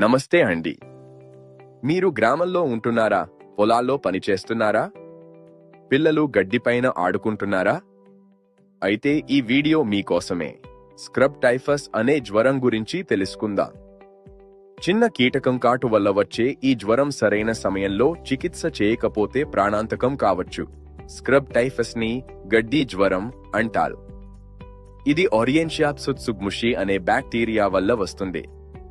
నమస్తే అండి. మీరు గ్రామంలో ఉంటున్నారా? పొలాల్లో పనిచేస్తున్నారా? పిల్లలు గడ్డిపైన ఆడుకుంటున్నారా? అయితే ఈ వీడియో మీకోసమే. స్క్రబ్ టైఫస్ అనే జ్వరం గురించి తెలుసుకుందాం. చిన్న కీటకం కాటు వల్ల వచ్చే ఈ జ్వరం సరైన సమయంలో చికిత్స చేయకపోతే ప్రాణాంతకం కావచ్చు. స్క్రబ్ టైఫస్ ని గడ్డి జ్వరం అంటారు. ఇది ఓరియెన్షియా సుత్సుగ్ముషి అనే బ్యాక్టీరియా వల్ల వస్తుంది.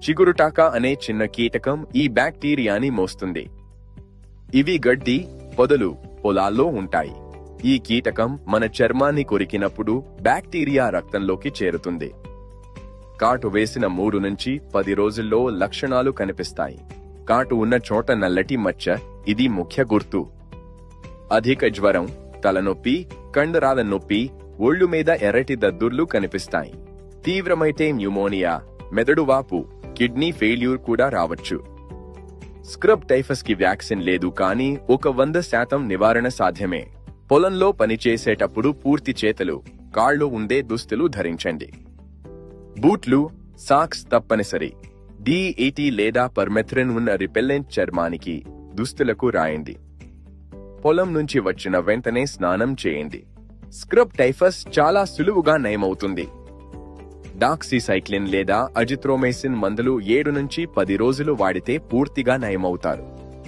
చిగురుటాకా అనే చిన్న కీటకం ఈ బ్యాక్టీరియాని మోస్తుంది. ఇవి గడ్డి, పొదలు, పొలాల్లో ఉంటాయి. ఈ కీటకం మన చర్మాన్ని కొరికినప్పుడు బ్యాక్టీరియా రక్తంలోకి చేరుతుంది. కాటు వేసిన 3 నుంచి 10 రోజుల్లో లక్షణాలు కనిపిస్తాయి. కాటు ఉన్న చోట నల్లటి మచ్చ, ఇది ముఖ్య గుర్తు. అధిక జ్వరం, తలనొప్పి, కండరాల నొప్పి, ఒళ్ళు మీద ఎర్రటి దద్దుర్లు కనిపిస్తాయి. తీవ్రమైతే న్యూమోనియా, మెదడు వాపు, కిడ్నీ ఫెయిల్యూర్ కూడా రావచ్చు. స్క్రబ్ టైఫస్ కి వ్యాక్సిన్ లేదు, కానీ 100% నివారణ సాధ్యమే. పొలంలో పనిచేసేటప్పుడు పూర్తి చేతులు, కాళ్ళు ఉండే దుస్తులు ధరించండి. బూట్లు, సాక్స్ తప్పనిసరి. DEET లేదా పర్మెథ్రిన్ ఉన్న రిపెల్లెంట్ చర్మానికి దుస్తులకు రాయండి. పొలం నుంచి వచ్చిన వెంటనే స్నానం చేయండి. స్క్రబ్ టైఫస్ చాలా సులువుగా నయమవుతుంది. డాక్సీసైక్లిన్ లేదా అజిత్రోమైసిన్ మందులు 7 నుంచి 10 రోజులు వాడితే పూర్తిగా నయమవుతారు.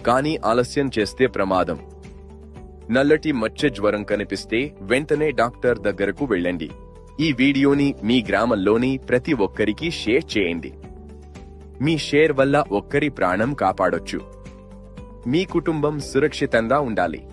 కానీ ఆలస్యం చేస్తే ప్రమాదం. నల్లటి మచ్చ జ్వరం కనిపిస్తే వెంటనే డాక్టర్ దగ్గరకు వెళ్ళండి. ఈ వీడియోని మీ గ్రామంలోని ప్రతి ఒక్కరికి షేర్ చేయండి. మీ షేర్ వల్ల ఒక్కరి ప్రాణం కాపాడొచ్చు. మీ కుటుంబం సురక్షితంగా ఉండాలి.